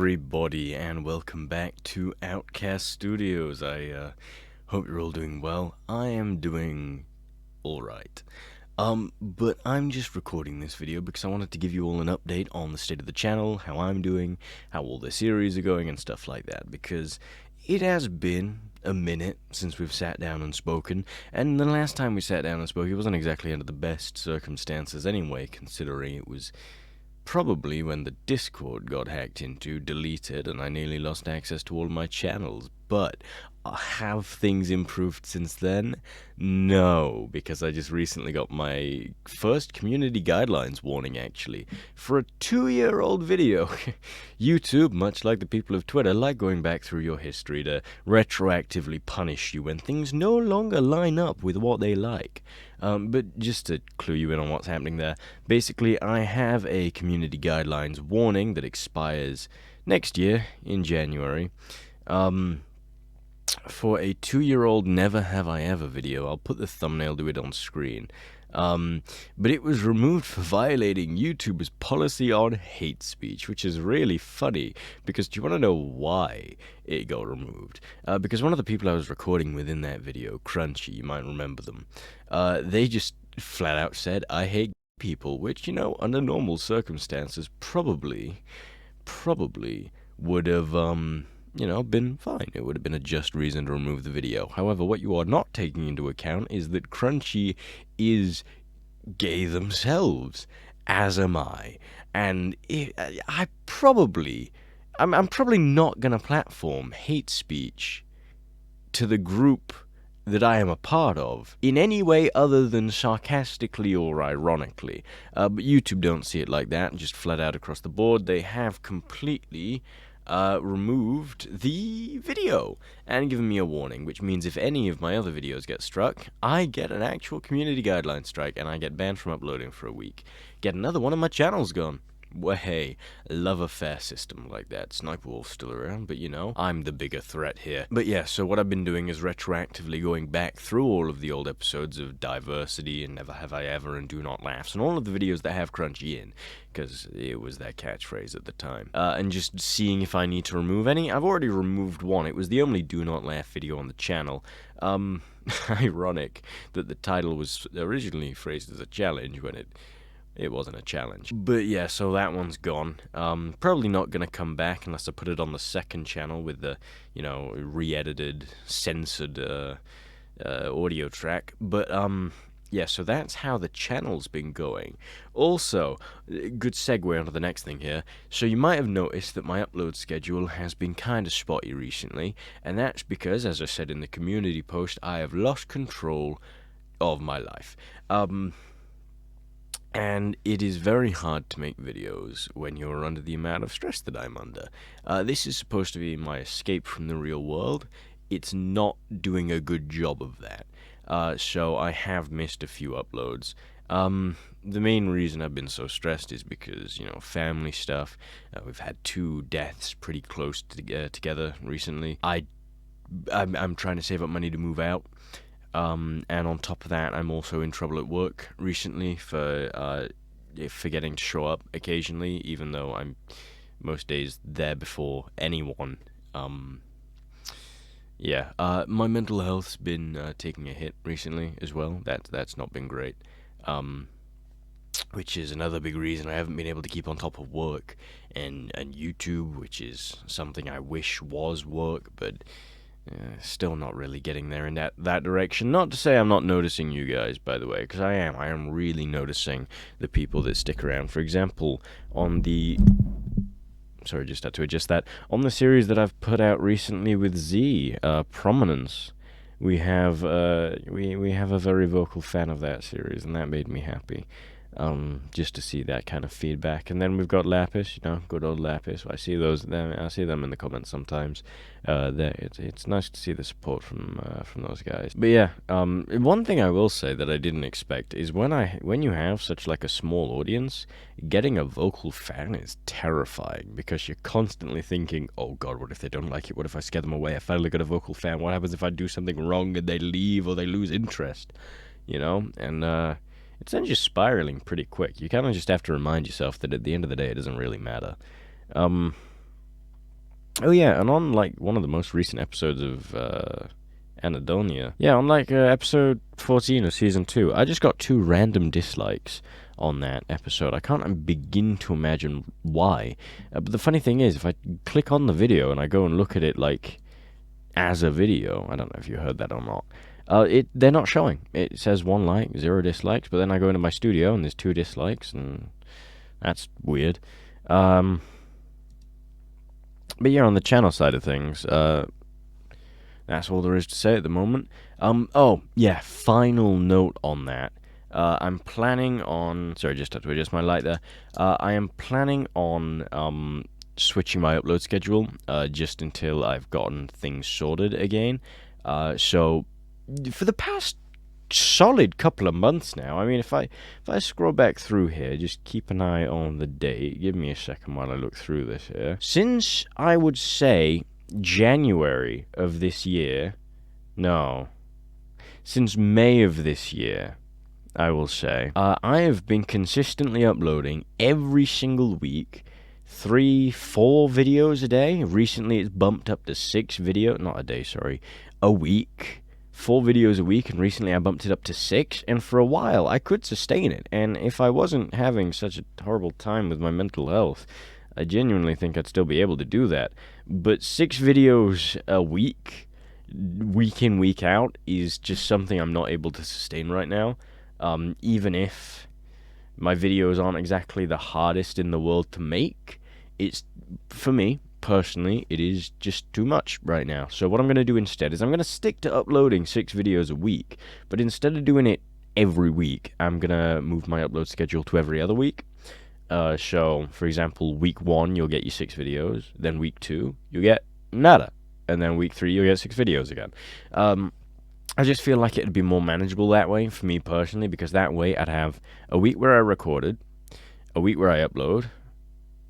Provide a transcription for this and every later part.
everybody, and welcome back to Outcast Studios. I hope you're all doing well. I am doing alright. But I'm just recording this video because I wanted to give you all an update on the state of the channel, how I'm doing, how all the series are going, and stuff like that, because it has been a minute since we've sat down and spoken, and the last time we sat down and spoke, it wasn't exactly under the best circumstances anyway, considering it was probably when the Discord got hacked into, deleted, and I nearly lost access to all my channels. But have things improved since then? No, because I just recently got my first community guidelines warning, actually, for a 2-year-old video. YouTube, much like the people of Twitter, like going back through your history to retroactively punish you when things no longer line up with what they like. But just to clue you in on what's happening there, basically I have a community guidelines warning that expires next year in January. For a 2-year-old Never Have I Ever video, I'll put the thumbnail to it on screen. But it was removed for violating YouTube's policy on hate speech, which is really funny, because do you want to know why it got removed? Because one of the people I was recording with in that video, Crunchy, you might remember them, they just flat out said, "I hate people," which, under normal circumstances, probably would have, been fine. It would have been a just reason to remove the video. However, what you are not taking into account is that Crunchy is gay themselves, as am I. And I'm probably not gonna platform hate speech to the group that I am a part of in any way other than sarcastically or ironically. But YouTube don't see it like that, just flat out across the board. They have completely removed the video and given me a warning, which means if any of my other videos get struck, I get an actual community guideline strike and I get banned from uploading for a week. Get another one of my channels gone. Well, hey, love a fair system like that. Sniper Wolf's still around, but I'm the bigger threat here. But yeah, so what I've been doing is retroactively going back through all of the old episodes of Diversity and Never Have I Ever and Do Not Laughs and all of the videos that have Crunchy in, because it was their catchphrase at the time, and just seeing if I need to remove any. I've already removed one. It was the only Do Not Laugh video on the channel. Ironic that the title was originally phrased as a challenge when it wasn't a challenge. But yeah, so that one's gone. Probably not gonna come back unless I put it on the second channel with the, re-edited, censored audio track. But yeah, so that's how the channel's been going. Also, good segue onto the next thing here. So you might have noticed that my upload schedule has been kind of spotty recently, and that's because, as I said in the community post, I have lost control of my life. And it is very hard to make videos when you're under the amount of stress that I'm under. This is supposed to be my escape from the real world. It's not doing a good job of that. So I have missed a few uploads. The main reason I've been so stressed is because, family stuff. We've had 2 deaths pretty close together recently. I'm trying to save up money to move out. And on top of that, I'm also in trouble at work recently for forgetting to show up occasionally, even though I'm most days there before anyone. Yeah, my mental health's been taking a hit recently as well. That's not been great. Which is another big reason I haven't been able to keep on top of work and YouTube, which is something I wish was work, but still not really getting there in that direction. Not to say I'm not noticing you guys, by the way, because I am really noticing the people that stick around. For example, on the... Sorry, just had to adjust that. On the series that I've put out recently with Z, Prominence, we have we have a very vocal fan of that series, and that made me happy. Just to see that kind of feedback. And then we've got Lapis, good old Lapis. I see them in the comments sometimes. It's nice to see the support from those guys. But yeah, one thing I will say that I didn't expect is when you have such like a small audience, getting a vocal fan is terrifying, because you're constantly thinking, oh god, what if they don't like it? What if I scare them away? I finally got a vocal fan. What happens if I do something wrong and they leave or they lose interest? And it's then just spiraling pretty quick. You kind of just have to remind yourself that at the end of the day, it doesn't really matter. Oh yeah, and on like one of the most recent episodes of Anadonia, yeah, on like episode 14 of season 2, I just got 2 random dislikes on that episode. I can't begin to imagine why. But the funny thing is, if I click on the video and I go and look at it like as a video, I don't know if you heard that or not. They're not showing. It says 1 like, 0 dislikes, but then I go into my studio and there's 2 dislikes, and that's weird. But yeah, on the channel side of things, that's all there is to say at the moment. Oh, yeah, final note on that. I'm planning on... Sorry, just had to adjust my light there. I am planning on switching my upload schedule just until I've gotten things sorted again. So, for the past solid couple of months now, I mean, if I scroll back through here, just keep an eye on the date. Give me a second while I look through this here. Since, I would say, January of this year, no, since May of this year, I will say, I have been consistently uploading every single week, 3, 4 videos a day. Recently it's bumped up to 6 videos, not a day, sorry, a week. 4 videos a week, and recently I bumped it up to 6, and for a while I could sustain it, and if I wasn't having such a horrible time with my mental health, I genuinely think I'd still be able to do that. But 6 videos a week in, week out, is just something I'm not able to sustain right now. Even if my videos aren't exactly the hardest in the world to make, it's, for me, personally, it is just too much right now. So what I'm going to do instead is I'm going to stick to uploading 6 videos a week, but instead of doing it every week, I'm going to move my upload schedule to every other week. So, for example, week 1, you'll get your 6 videos, then week 2, you'll get nada, and then week 3, you'll get 6 videos again. I just feel like it'd be more manageable that way for me personally, because that way I'd have a week where I recorded, a week where I upload,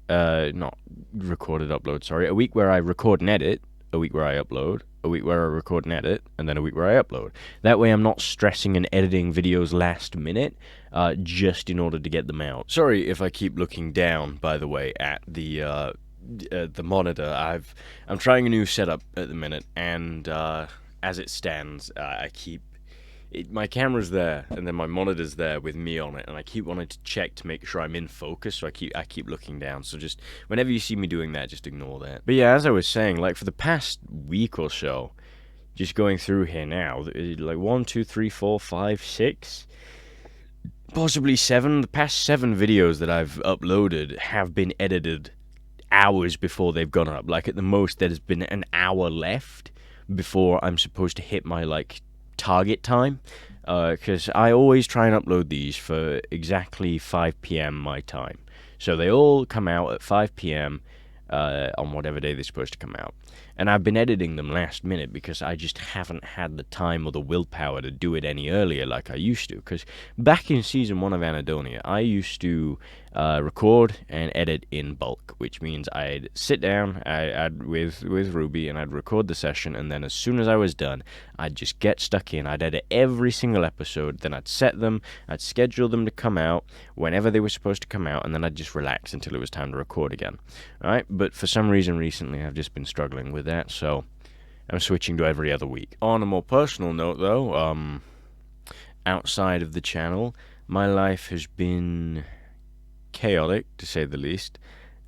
not recorded, upload, sorry, a week where I record and edit, a week where I upload, a week where I record and edit, and then a week where I upload. That way I'm not stressing and editing videos last minute, just in order to get them out. Sorry if I keep looking down, by the way, at the monitor. I'm trying a new setup at the minute, and as it stands, my camera's there, and then my monitor's there with me on it, and I keep wanting to check to make sure I'm in focus, so I keep looking down. So just whenever you see me doing that, just ignore that. But yeah, as I was saying, like for the past week or so, just going through here now, like 1, 2, 3, 4, 5, 6, possibly 7. The past 7 videos that I've uploaded have been edited hours before they've gone up. Like at the most, there's been an hour left before I'm supposed to hit my like target time, because I always try and upload these for exactly 5 p.m. my time. So they all come out at 5 p.m. On whatever day they're supposed to come out. And I've been editing them last minute because I just haven't had the time or the willpower to do it any earlier like I used to. Because back in season 1 of Anadonia, I used to record and edit in bulk, which means I'd sit down with Ruby and I'd record the session, and then as soon as I was done, I'd just get stuck in. I'd edit every single episode, then I'd set them, I'd schedule them to come out whenever they were supposed to come out, and then I'd just relax until it was time to record again. Alright, but for some reason recently I've just been struggling with that, so I'm switching to every other week. On a more personal note though, outside of the channel, my life has been chaotic, to say the least.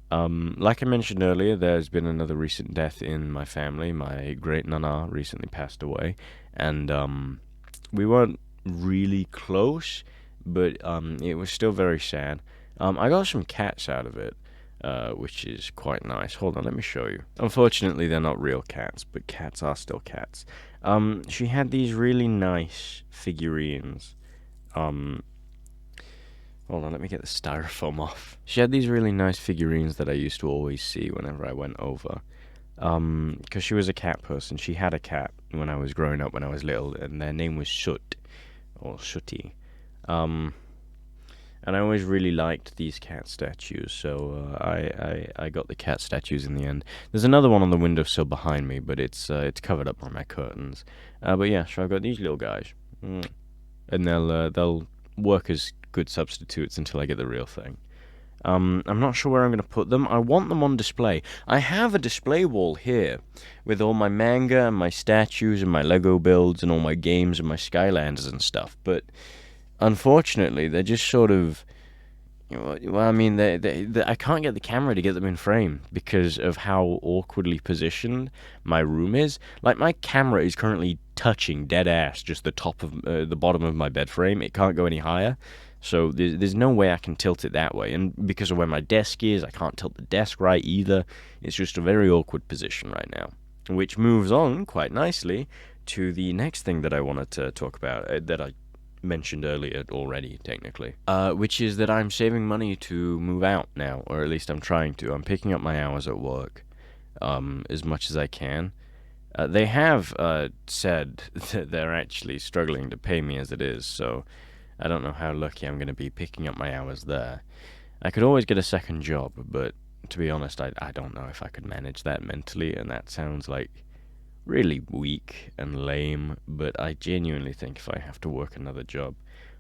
Like I mentioned earlier, there's been another recent death in my family. My great nana recently passed away, and we weren't really close, but it was still very sad. I got some cats out of it, which is quite nice. Hold on, let me show you. Unfortunately, they're not real cats, but cats are still cats. She had these really nice figurines. Hold on, let me get the styrofoam off. She had these really nice figurines that I used to always see whenever I went over. Because she was a cat person. She had a cat when I was growing up, when I was little, and their name was Shut, or Shutty. And I always really liked these cat statues, so I got the cat statues in the end. There's another one on the windowsill behind me, but it's covered up by my curtains. But yeah, so I've got these little guys, and they'll work as good substitutes until I get the real thing. I'm not sure where I'm going to put them. I want them on display. I have a display wall here with all my manga and my statues and my Lego builds and all my games and my Skylanders and stuff, but unfortunately, they're just sort of. Well, I mean, I can't get the camera to get them in frame because of how awkwardly positioned my room is. Like, my camera is currently touching dead ass just the top of the bottom of my bed frame. It can't go any higher, so there's no way I can tilt it that way. And because of where my desk is, I can't tilt the desk right either. It's just a very awkward position right now, which moves on quite nicely to the next thing that I wanted to talk about that I mentioned earlier already, technically, which is that I'm saving money to move out now, or at least I'm trying to. I'm picking up my hours at work as much as I can. They have said that they're actually struggling to pay me as it is, so I don't know how lucky I'm going to be picking up my hours there. I could always get a second job, but to be honest, I don't know if I could manage that mentally, and that sounds like really weak and lame, but I genuinely think if I have to work another job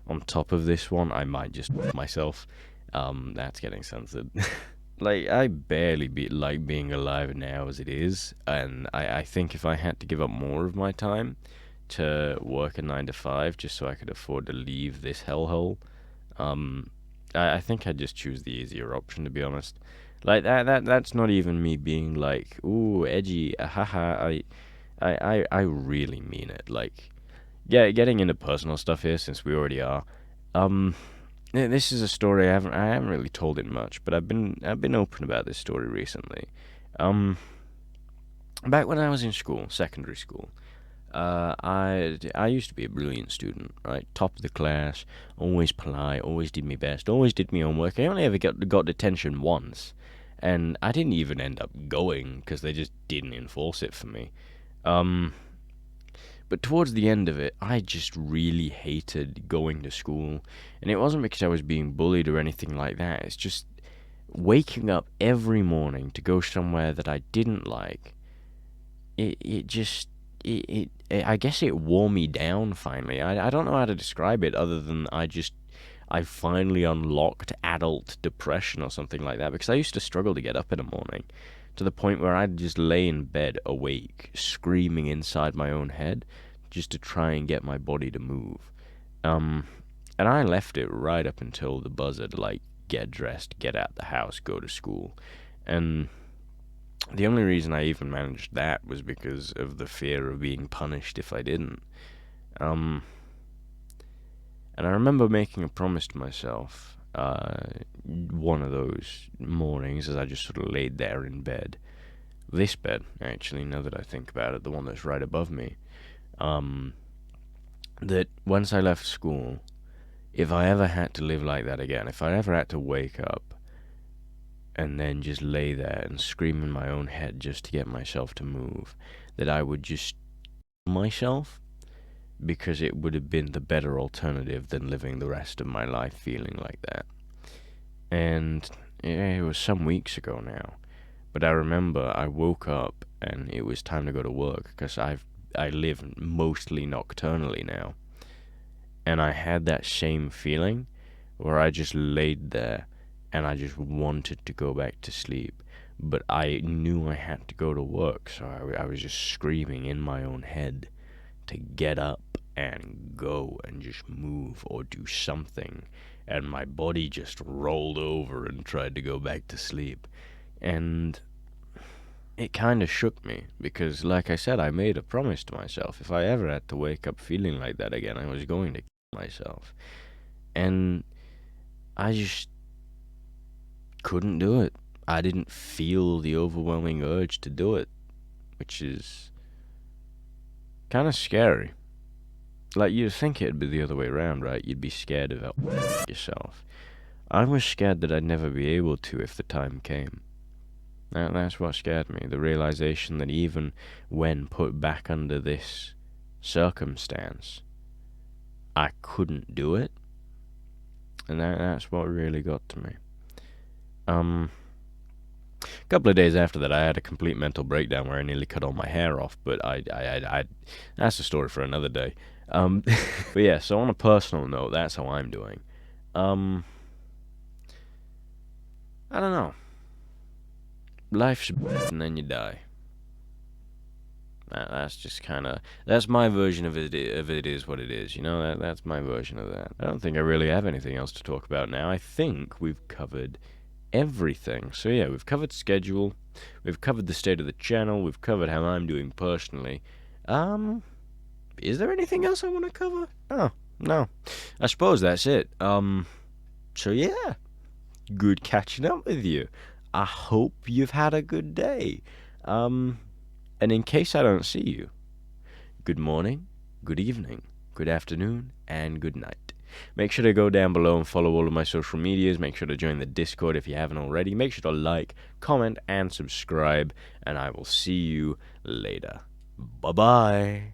on top of this one, I might just myself. That's getting censored. Like, I barely like being alive now as it is, and I think if I had to give up more of my time to work a 9 to 5 just so I could afford to leave this hellhole, um, I think I'd just choose the easier option, to be honest. Like, that's not even me being like, ooh, edgy, haha, I really mean it. Like, yeah, getting into personal stuff here since we already are. Um, this is a story I haven't really told it much, but I've been open about this story recently. Um, back when I was in school, secondary school, I used to be a brilliant student, right? Top of the class, always polite, always did my best, always did my homework. I only ever got detention once, and I didn't even end up going because they just didn't enforce it for me. Um, but towards the end of it, I just really hated going to school. And it wasn't because I was being bullied or anything like that. It's just waking up every morning to go somewhere that I didn't like. It just. I guess it wore me down finally. I don't know how to describe it other than I finally unlocked adult depression or something like that, because I used to struggle to get up in the morning to the point where I'd just lay in bed awake, screaming inside my own head just to try and get my body to move. Um, and I left it right up until the buzzer to, like, get dressed, get out the house, go to school. And the only reason I even managed that was because of the fear of being punished if I didn't. Um, and I remember making a promise to myself one of those mornings as I just sort of laid there in bed. This bed, actually, now that I think about it, the one that's right above me. Um, that once I left school, if I ever had to live like that again, if I ever had to wake up and then just lay there and scream in my own head just to get myself to move, that I would just kill myself, because it would have been the better alternative than living the rest of my life feeling like that. And it was some weeks ago now, but I remember I woke up and it was time to go to work, because I live mostly nocturnally now, and I had that same feeling where I just laid there and I just wanted to go back to sleep, but I knew I had to go to work, so I was just screaming in my own head to get up and go and just move or do something, and my body just rolled over and tried to go back to sleep. And it kind of shook me, because, like I said, I made a promise to myself. If I ever had to wake up feeling like that again, I was going to kill myself. And I just couldn't do it. I didn't feel the overwhelming urge to do it, which is kind of scary. Like, you'd think it'd be the other way around, right? You'd be scared of yourself. I was scared that I'd never be able to if the time came. That's what scared me, the realization that even when put back under this circumstance, I couldn't do it. And that's what really got to me. A couple of days after that, I had a complete mental breakdown where I nearly cut all my hair off, but that's a story for another day. But yeah, so on a personal note, that's how I'm doing. Um, I don't know. Life's and then you die. That's just kind of, that's my version of it. It is what it is, you know. That's my version of that. I don't think I really have anything else to talk about now. I think we've covered everything. So yeah, we've covered schedule, we've covered the state of the channel, we've covered how I'm doing personally. Is there anything else I want to cover? Oh, no. I suppose that's it. So yeah, good catching up with you. I hope you've had a good day. And in case I don't see you, good morning, good evening, good afternoon, and good night. Make sure to go down below and follow all of my social medias. Make sure to join the Discord if you haven't already. Make sure to like, comment, and subscribe. And I will see you later. Bye-bye.